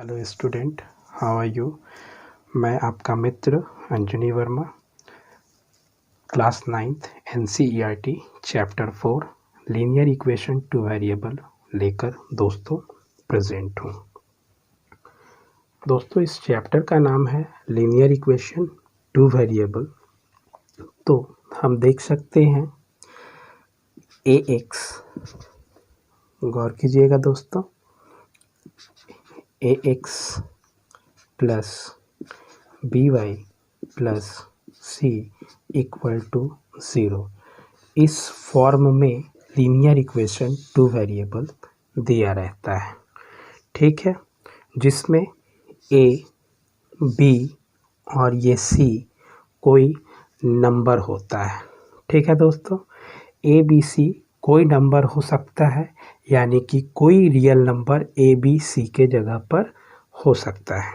Hello student, how are you. मैं आपका मित्र Anjani Verma, class 9th NCERT chapter 4 linear equation two variable लेकर दोस्तों प्रेजेंट हूँ। दोस्तों, इस चैप्टर का नाम है लीनियर इक्वेशन टू वेरिएबल। तो हम देख सकते हैं AX, गौर कीजिएगा दोस्तों, AX plus BY plus C equal to 0। इस फॉर्म में लीनियर इक्वेशन टू वेरिएबल दिया रहता है, ठीक है, जिसमें A, B और ये C कोई नंबर होता है, ठीक है दोस्तों। A, B, C कोई नंबर हो सकता है, यानी कि कोई real number A, B, C के जगह पर हो सकता है।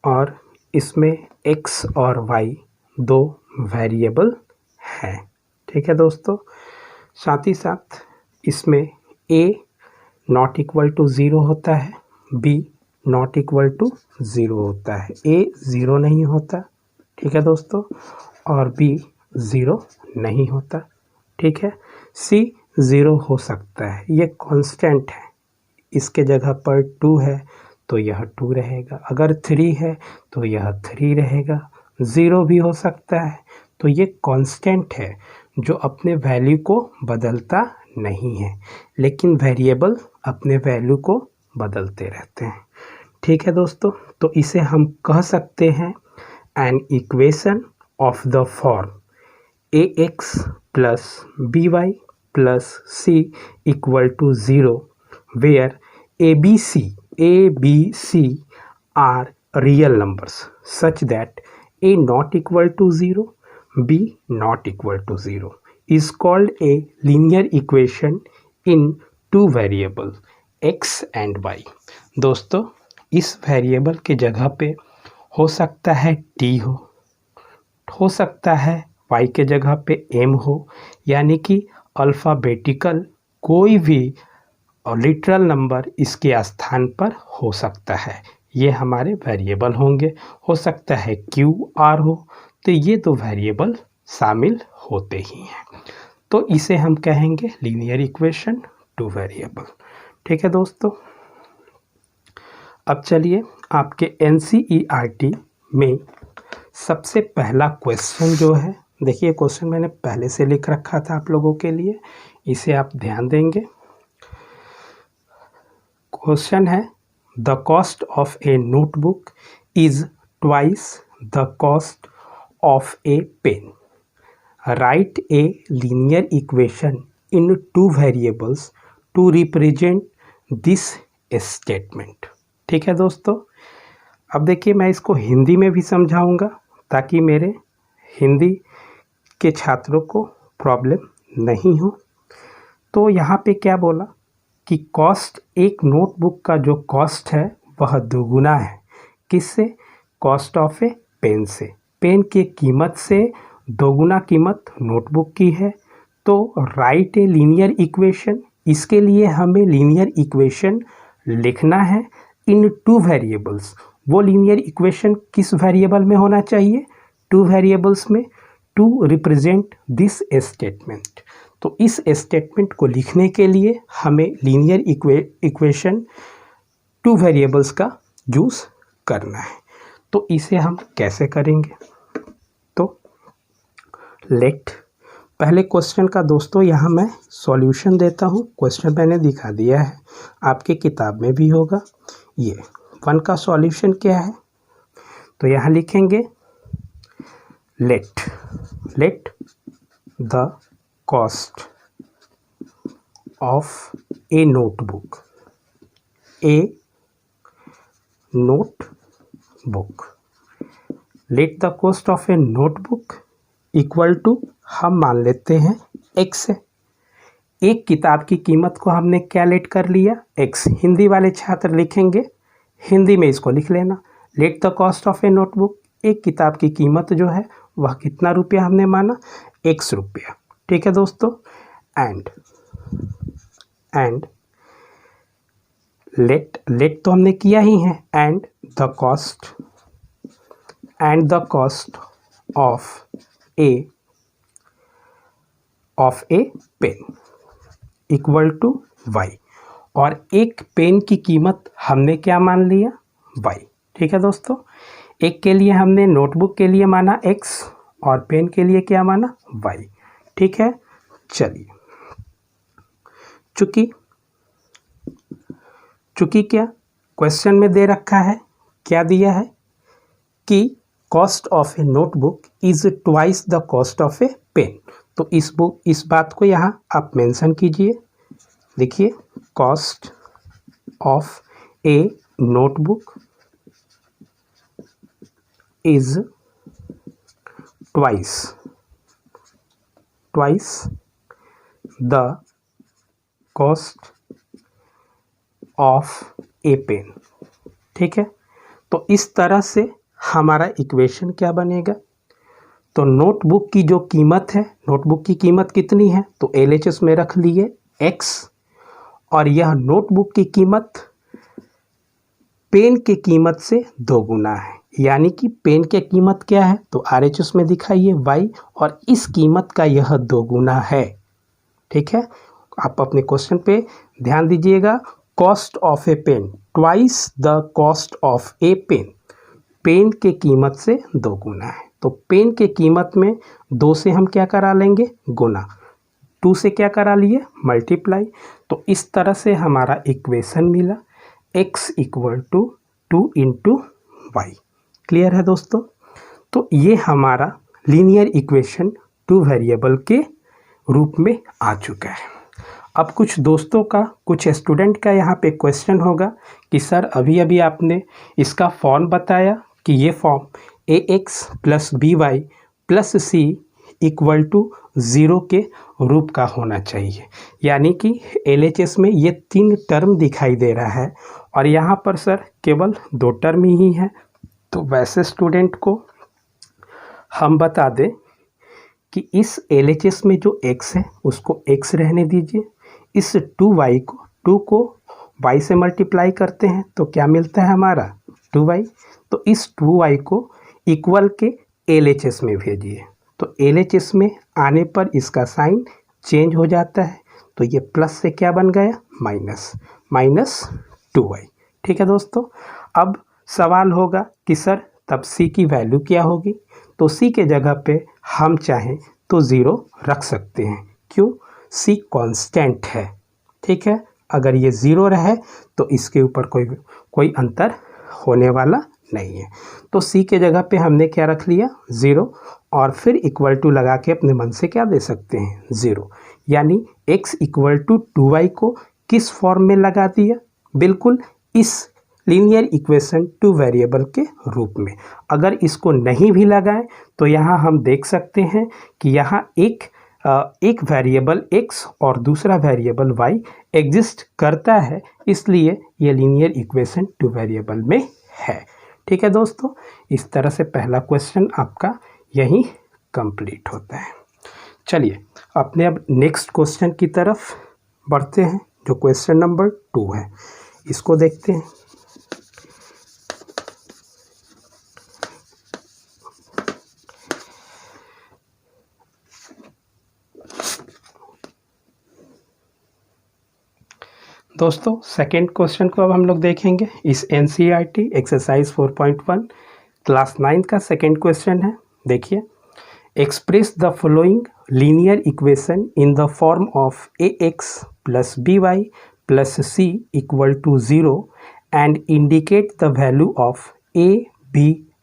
और इसमें x और y दो वेरिएबल हैं, ठीक है दोस्तों। साथ ही साथ इसमें a नॉट इक्वल टू 0 होता है, b नॉट इक्वल टू 0 होता है, a 0 नहीं होता, ठीक है दोस्तों, और b 0 नहीं होता, ठीक है। c 0 हो सकता है, ये कांस्टेंट है, इसके जगह पर 2 है तो यह 2 रहेगा, अगर 3 है तो यह 3 रहेगा, 0 भी हो सकता है। तो ये कांस्टेंट है जो अपने वैल्यू को बदलता नहीं है, लेकिन वेरिएबल अपने वैल्यू को बदलते रहते हैं, ठीक है दोस्तों। तो इसे हम कह सकते हैं an equation of the form AX plus BY plus C equal to 0 where ABC are real numbers such that A not equal to 0, B not equal to 0 is called a linear equation in two variables x and y। दोस्तों, इस variable के जगह पे हो सकता है t हो सकता है y के जगह पे m हो, यानी कि अल्फ़ाबेटिकल कोई भी और लिटरल नंबर इसके स्थान पर हो सकता है, ये हमारे वेरिएबल होंगे। हो सकता है Q R हो, तो ये दो वेरिएबल शामिल होते ही हैं, तो इसे हम कहेंगे लीनियर इक्वेशन टू वेरिएबल, ठीक है दोस्तों। अब चलिए, आपके NCERT में सबसे पहला क्वेश्चन जो है, देखिए क्वेश्चन मैंने पहले से लिख रखा था आप लोगों के लिए, इसे आप ध्यान देंगे। क्वेश्चन है, the cost of a notebook is twice the cost of a pen, right a linear equation in two variables to represent this statement, ठीक है दोस्तों। अब देखिए, मैं इसको हिंदी में भी समझाऊंगा ताकि मेरे हिंदी के छात्रों को प्रॉब्लम नहीं हो। तो यहाँ पे क्या बोला कि कॉस्ट, एक नोटबुक का जो कॉस्ट है वह दोगुना है, किससे? कॉस्ट ऑफ ए पेन से। पेन की कीमत से दोगुना कीमत नोटबुक की है। तो राइट ए लीनियर इक्वेशन, इसके लिए हमें लीनियर इक्वेशन लिखना है इन टू वेरिएबल्स। वो लीनियर इक्वेशन किस वेरिएबल में होना चाहिए? टू वेरिएबल्स में, टू रिप्रेजेंट दिस स्टेटमेंट। तो इस स्टेटमेंट को लिखने के लिए हमें लीनियर इक्वेशन टू वेरिएबल्स का यूज़ करना है। तो इसे हम कैसे करेंगे? तो लेट, पहले क्वेश्चन का दोस्तों यहाँ मैं सॉल्यूशन देता हूँ। क्वेश्चन मैंने दिखा दिया है, आपके किताब में भी होगा। ये 1 का सॉल्यूशन क्या है? तो यहाँ लिखेंगे let the cost of a notebook let the cost of a notebook equal to, हम मान लेते हैं x है। एक किताब की कीमत को हमने क्या लेट कर लिया? x। हिंदी वाले छात्र लिखेंगे, हिंदी में इसको लिख लेना, let the cost of a notebook, एक किताब की कीमत जो है वह कितना रुपया हमने माना? x रुपया, ठीक है दोस्तों। एंड लेट तो हमने किया ही है, and the cost of a pen equal to y, और एक पेन की कीमत हमने क्या मान लिया, y। ठीक है दोस्तों, एक के लिए हमने नोटबुक के लिए माना x और पेन के लिए क्या माना, y। ठीक है, चलिए, चूंकि क्या क्वेश्चन में दे रखा है, क्या दिया है कि cost of a notebook is twice the cost of a pen, तो इस बात को यहाँ आप मेंशन कीजिए। देखिए, cost of a notebook is twice the cost of a pen. ठीक है, तो इस तरह से हमारा इक्वेशन क्या बनेगा, तो नोटबुक की जो कीमत है, नोटबुक की कीमत कितनी है, तो LHS में रख लिए x, और यह नोटबुक की कीमत पेन की कीमत से 2 गुना है, यानी कि पेन की कीमत क्या है, तो RHS में दिखाइए y, और इस कीमत का यह 2 गुना है। ठीक है, आप अपने क्वेश्चन पे ध्यान दीजिएगा, cost of a pen twice the cost of a pen, pen के कीमत से 2 गुना है, तो पेन के कीमत में 2 से हम क्या करा लेंगे, गुना, 2 से क्या करा लिए, मल्टीप्लाई। तो इस तरह से हमारा इक्वेशन मिला x equal to 2 into y. Clear है दोस्तों, तो ये हमारा लीनियर इक्वेशन 2 वेरिएबल के रूप में आ चुका है। अब कुछ दोस्तों का, कुछ स्टूडेंट का यहाँ पे क्वेश्चन होगा कि सर अभी अभी आपने इसका फॉर्म बताया कि ये form ax plus by plus c equal to 0 के रूप का होना चाहिए, यानी कि LHS में ये 3 टर्म दिखाई दे रहा है और यहाँ पर सर केवल 2 टर्म ही है। तो वैसे स्टूडेंट को हम बता दें कि इस LHS में जो x है उसको x रहने दीजिए, इस 2 को y से मल्टीप्लाई करते हैं तो क्या मिलता है हमारा 2y, तो इस 2y को इक्वल के LHS में भेजिए, तो LHS में आने पर इसका साइन चेंज हो जाता है, तो ये प्लस से क्या बन गया, माइनस 2y। ठीक है दोस्तों, अब सवाल होगा कि सर तब c की वैल्यू क्या होगी, तो c के जगह पे हम चाहें तो 0 रख सकते हैं, क्यों, c कांस्टेंट है। ठीक है, अगर ये 0 रहे तो इसके ऊपर कोई अंतर होने वाला नहीं है, तो c के जगह पे हमने क्या रख लिया, 0, और फिर इक्वल टू लगा के अपने मन से क्या दे सकते हैं, 0, यानी x इक्वल टू 2y को किस फॉर्म में लगा दिया, बिल्कुल इस लीनियर इक्वेशन 2 वेरिएबल के रूप में। अगर इसको नहीं भी लगाएं तो यहाँ हम देख सकते हैं कि यहाँ एक वेरिएबल x और दूसरा वेरिएबल y एग्जिस्ट करता है, इसलिए ये लीनियर इक्वेशन 2 वेरिएबल में है। ठीक है दोस्तों, इस तरह से पहला क्वेश्चन आपका यहीं कंप्लीट होता है। चलिए अपने अब नेक्स्ट क्वेश्चन की तरफ बढ़ते हैं, जो क्वेश्चन नंबर 2 है, इसको देखते हैं। दोस्तों सेकेंड क्वेश्चन को अब हम लोग देखेंगे, इस NCERT एक्सरसाइज 4.1 क्लास 9 का सेकेंड क्वेश्चन है। देखिए, express the following linear equation in the form of ax plus by plus c equal to 0 and indicate the value of a, b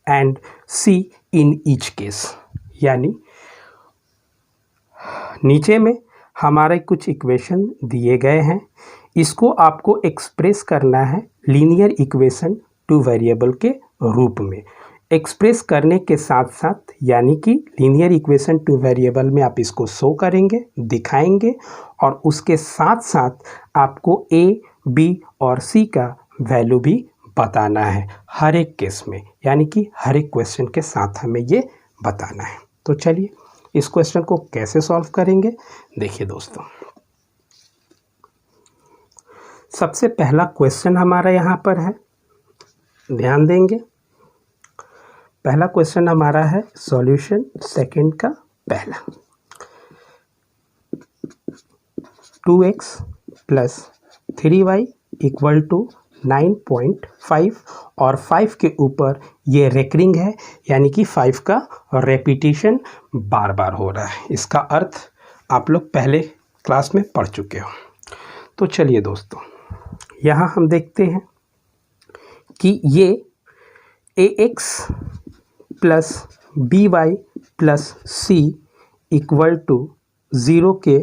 and c in each case. यानी नीचे में हमारे कुछ equation दिए गए हैं, इसको आपको एक्सप्रेस करना है लीनियर इक्वेशन 2 वेरिएबल के रूप में। एक्सप्रेस करने के साथ साथ, यानी कि लीनियर इक्वेशन 2 वेरिएबल में आप इसको शो करेंगे, दिखाएंगे, और उसके साथ साथ आपको a, b और c का वैल्यू भी बताना है हर एक केस में, यानी कि हर एक क्वेश्चन के साथ हमें ये बताना है। तो चलिए इस क्वेश्चन को कैसे सॉल्व करेंगे, देखिए दोस्तों। सबसे पहला क्वेश्चन हमारा यहाँ पर है, ध्यान देंगे। पहला क्वेश्चन हमारा है सॉल्यूशन सेकंड का पहला। 2x plus 3y equal to 9.5 और 5 के ऊपर ये रेकरिंग है, यानी कि 5 का रेपिटेशन बार बार हो रहा है। इसका अर्थ आप लोग पहले क्लास में पढ़ चुके हो। तो चलिए दोस्तों, यहाँ हम देखते हैं कि ये ax plus by plus c equal to 0 के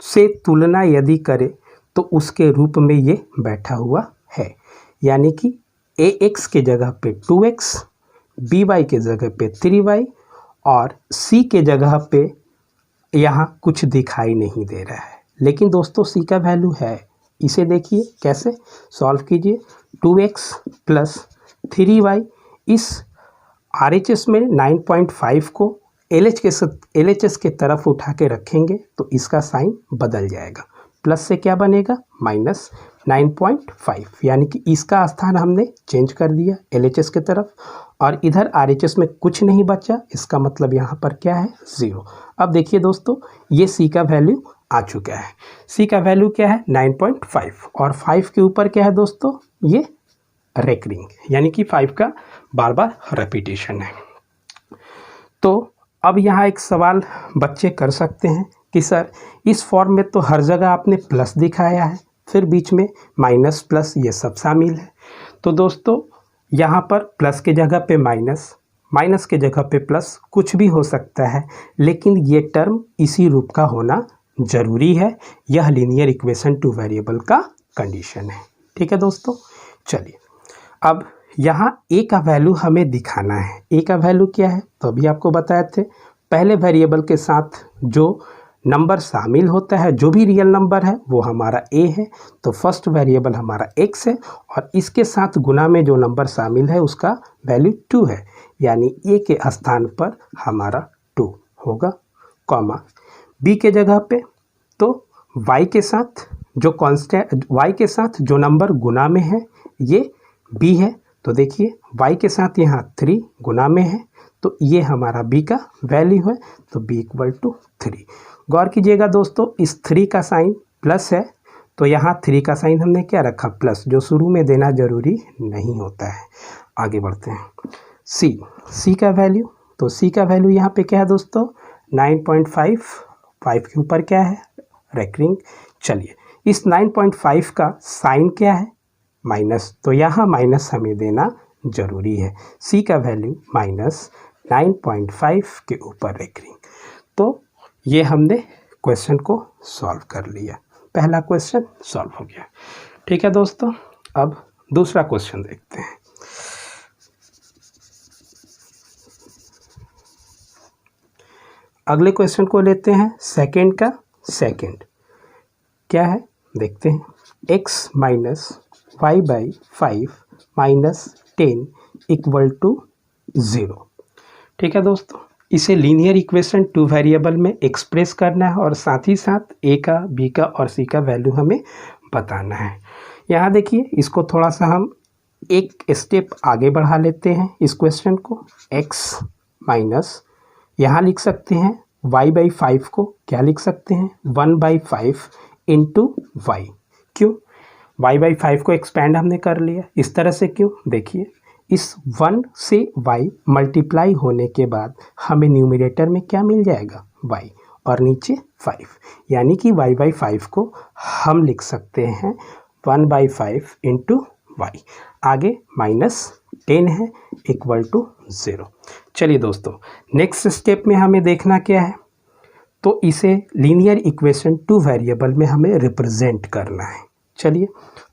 से तुलना यदि करे तो उसके रूप में ये बैठा हुआ है, यानी कि ax के जगह पे 2x, by के जगह पे 3y और c के जगह पे यहाँ कुछ दिखाई नहीं दे रहा है। लेकिन दोस्तों c का वैल्यू है, इसे देखिए कैसे सॉल्व कीजिए। 2x प्लस 3y इस RHS में 9.5 को LHS के तरफ उठा के रखेंगे तो इसका साइन बदल जाएगा। प्लस से क्या बनेगा, माइनस 9.5, यानी कि इसका स्थान हमने चेंज कर दिया LHS के तरफ, और इधर RHS में कुछ नहीं बचा, इसका मतलब यहाँ पर क्या है, 0। अब देखिए दोस्तों, ये C का वैल्यू आ चुका है। C का वैल्यू क्या है, 9.5, और 5 के ऊपर क्या है दोस्तों, ये रेकरिंग, यानी कि 5 का बार बार रेपिटेशन है। तो अब यहाँ एक सवाल बच्चे कर सकते हैं कि सर इस फॉर्म में तो हर जगह आपने प्लस दिखाया है, फिर बीच में माइनस प्लस ये सब शामिल है। तो दोस्तों यहाँ पर प्लस के जगह पे माइनस, माइनस के जगह पे प्लस, कुछ भी हो सकता है, लेकिन ये टर्म इसी रूप का होना ज़रूरी है। यह लीनियर इक्वेशन टू वेरिएबल का कंडीशन है। ठीक है दोस्तों, चलिए अब यहाँ a का वैल्यू हमें दिखाना है। a का वैल्यू क्या है, तो अभी आपको बताए थे, पहले वेरिएबल के साथ जो नंबर शामिल होता है, जो भी रियल नंबर है वो हमारा a है। तो फर्स्ट वेरिएबल हमारा x है और इसके साथ गुना में जो नंबर शामिल है उसका वैल्यू 2 है, यानी a के स्थान पर हमारा 2 होगा, कॉमा b के जगह पे तो y के साथ जो कांस्टेंट, y के साथ जो नंबर गुना में है ये b है। तो देखिए y के साथ यहाँ 3 गुना में है, तो ये हमारा b का वैल्यू है, तो b इक्वल टू 3। गौर कीजिएगा दोस्तों, इस 3 का साइन प्लस है, तो यहाँ 3 का साइन हमने क्या रखा, प्लस, जो शुरू में देना जरूरी नहीं होता है। आगे बढ़ते हैं, c का वैल्यू, तो c का वैल्यू यहाँ पे क्या है दोस्तों, 9.5, 5 के ऊपर क्या है, रेकरिंग। चलिए इस 9.5 का साइन क्या है, माइनस, तो यहाँ माइनस हमें देना जरूरी है। c का वैल्यू माइनस 9.5 के ऊपर रेकरिंग। तो ये हमने क्वेश्चन को सॉल्व कर लिया, पहला क्वेश्चन सॉल्व हो गया। ठीक है दोस्तों, अब दूसरा क्वेश्चन देखते हैं। अगले क्वेश्चन को लेते हैं सेकंड का सेकंड। क्या है देखते हैं, x minus y by 5 minus 10 equal to 0। ठीक है दोस्तों, इसे लीनियर इक्वेशन टू वेरिएबल में एक्सप्रेस करना है और साथ ही साथ a का, b का और c का वैल्यू हमें बताना है। यहाँ देखिए, इसको थोड़ा सा हम एक स्टेप आगे बढ़ा लेते हैं इस क्वेश्चन को। x माइनस, यहाँ लिख सकते हैं y बाई 5 को क्या लिख सकते हैं, 1/5 इंटू वाई। क्यों, y बाई 5 को एक्सपेंड हमने कर लिया इस तरह से, क्यों, देखिए इस 1 से y मल्टीप्लाई होने के बाद हमें न्यूमरेटर में क्या मिल जाएगा, y, और नीचे 5, यानी कि y बाई 5 को हम लिख सकते हैं 1/5 इंटू वाई। आगे माइनस 10 है इक्वल टू 0। चलिए दोस्तों, नेक्स्ट स्टेप में हमें देखना क्या है, तो इसे लीनियर इक्वेशन टू वेरिएबल में हमें रिप्रेजेंट करना है। चलिए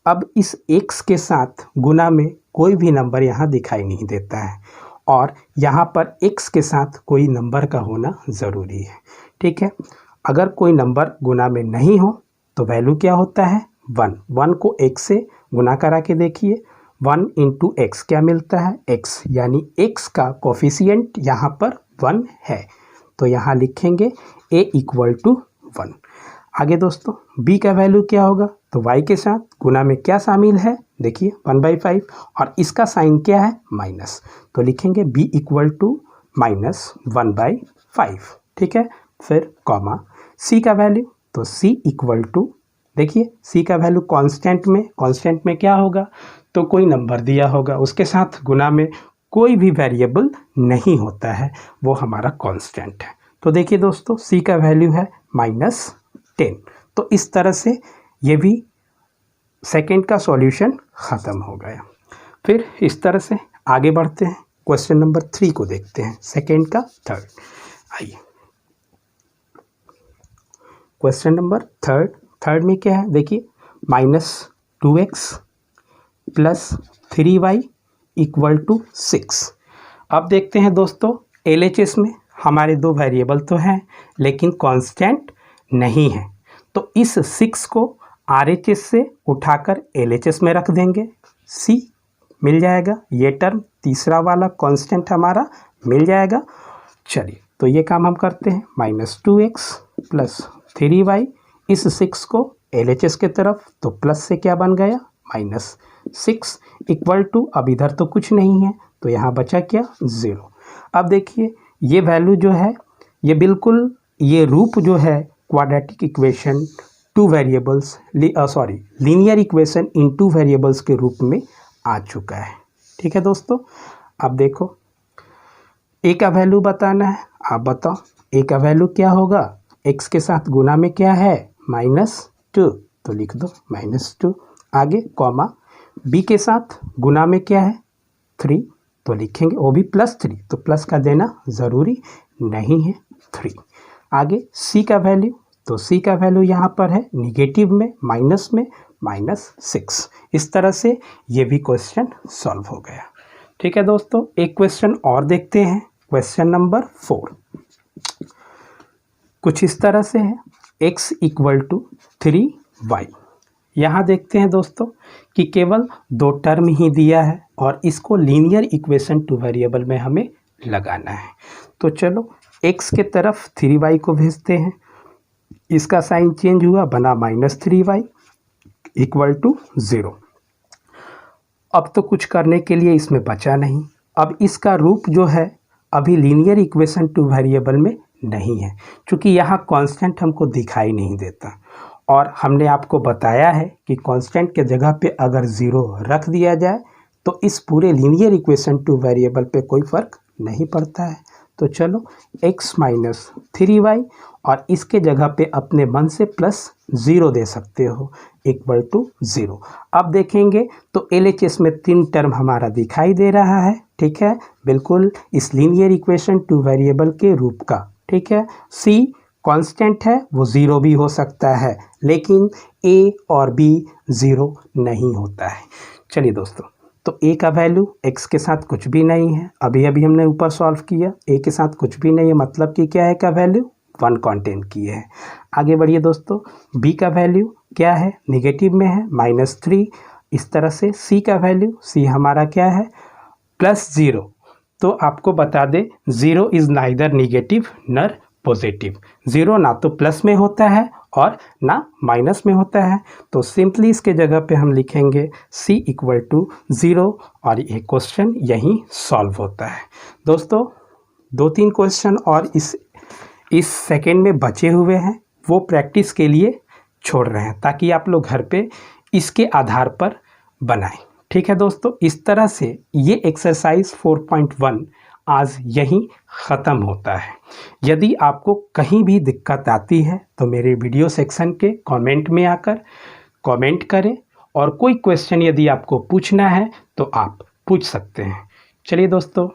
अब इस x के साथ गुना में कोई भी नंबर यहाँ दिखाई नहीं देता है, और यहाँ पर x के साथ कोई नंबर का होना ज़रूरी है। ठीक है, अगर कोई नंबर गुना में नहीं हो तो वैल्यू क्या होता है, 1 को x से गुना करा के देखिए, 1 इंटू एक्स क्या मिलता है, x, यानी x का कोफिशिएंट यहाँ पर 1 है, तो यहाँ लिखेंगे a इक्वल टू 1। आगे दोस्तों b का वैल्यू क्या होगा, तो y के साथ गुना में क्या शामिल है, देखिए 1/5 और इसका साइन क्या है माइनस, तो लिखेंगे b इक्वल टू माइनस 1/5, ठीक है। फिर कॉमा c का वैल्यू, तो c इक्वल टू, देखिए c का वैल्यू कांस्टेंट में क्या होगा, तो कोई नंबर दिया होगा उसके साथ गुना में कोई भी वेरिएबल नहीं होता है, वो हमारा कांस्टेंट है। तो देखिए दोस्तों c का वैल्यू है -10। तो इस तरह से ये भी सेकंड का सॉल्यूशन ख़त्म हो गया। फिर इस तरह से आगे बढ़ते हैं, क्वेश्चन नंबर 3 को देखते हैं, सेकंड का थर्ड। आइए क्वेश्चन नंबर थर्ड में क्या है, देखिए -2x plus 3y equal to 6। अब देखते हैं दोस्तों LHS में हमारे दो वेरिएबल तो हैं लेकिन कांस्टेंट नहीं है, तो इस 6 को RHS से उठाकर LHS में रख देंगे, C मिल जाएगा, ये टर्म तीसरा वाला कांस्टेंट हमारा मिल जाएगा। चलिए तो ये काम हम करते हैं, -2x प्लस 3y, इस 6 को LHS के तरफ, तो प्लस से क्या बन गया -6 इक्वल टू, अब इधर तो कुछ नहीं है तो यहाँ बचा क्या 0। अब देखिए ये वैल्यू जो है ये बिल्कुल ये रूप जो है क्वाड्रेटिक इक्वेशन लीनियर इक्वेशन इन 2 वेरिएबल्स के रूप में आ चुका है, ठीक है दोस्तों। अब देखो a का वैल्यू बताना है, आप बताओ a का वैल्यू क्या होगा, x के साथ गुना में क्या है -2, तो लिख दो -2, आगे कॉमा b के साथ गुना में क्या है 3, तो लिखेंगे वो भी +3, तो प्लस का देना ज़रूरी नहीं है 3। आगे c का वैल्यू, तो c का वैल्यू यहाँ पर है निगेटिव में -6। इस तरह से ये भी क्वेश्चन सॉल्व हो गया, ठीक है दोस्तों। एक क्वेश्चन और देखते हैं, क्वेश्चन नंबर 4 कुछ इस तरह से है, x इक्वल टू 3y। यहाँ देखते हैं दोस्तों कि केवल 2 टर्म ही दिया है और इसको लीनियर इक्वेशन 2 वेरिएबल में हमें लगाना है। तो चलो x के तरफ 3y को भेजते हैं, इसका साइन चेंज हुआ बना -3y इक्वल टू 0। अब तो कुछ करने के लिए इसमें बचा नहीं, अब इसका रूप जो है अभी लीनियर इक्वेशन 2 वेरिएबल में नहीं है, क्योंकि यहाँ कांस्टेंट हमको दिखाई नहीं देता और हमने आपको बताया है कि कांस्टेंट के जगह पे अगर 0 रख दिया जाए तो इस पूरे लीनियर इक्वेशन 2 वेरिएबल पे कोई फ़र्क नहीं पड़ता है। तो चलो x माइनस 3y और इसके जगह पे अपने मन से +0 दे सकते हो इक्वल टू 0। अब देखेंगे तो LHS में 3 टर्म हमारा दिखाई दे रहा है, ठीक है, बिल्कुल इस लीनियर इक्वेशन 2 वेरिएबल के रूप का, ठीक है। C कांस्टेंट है, वो 0 भी हो सकता है, लेकिन A और B 0 नहीं होता है। चलिए दोस्तों, तो a का वैल्यू x के साथ कुछ भी नहीं है, अभी हमने ऊपर सॉल्व किया, a के साथ कुछ भी नहीं है, मतलब कि क्या है का वैल्यू 1 कांस्टेंट की है। आगे बढ़िए दोस्तों, b का वैल्यू क्या है, निगेटिव में है -3। इस तरह से c का वैल्यू, c हमारा क्या है +0। तो आपको बता दें 0 इज़ नाइदर निगेटिव नर पॉजिटिव, 0 ना तो प्लस में होता है और ना माइनस में होता है, तो सिंपली इसके जगह पे हम लिखेंगे c इक्वल टू 0 और ये क्वेश्चन यहीं सॉल्व होता है। दोस्तों 2-3 क्वेश्चन और इस सेकेंड में बचे हुए हैं, वो प्रैक्टिस के लिए छोड़ रहे हैं ताकि आप लोग घर पे इसके आधार पर बनाएं, ठीक है दोस्तों। इस तरह से ये एक्सरसाइज 4.1 आज यहीं ख़त्म होता है। यदि आपको कहीं भी दिक्कत आती है तो मेरे वीडियो सेक्शन के कमेंट में आकर कमेंट करें और कोई क्वेश्चन यदि आपको पूछना है तो आप पूछ सकते हैं। चलिए दोस्तों,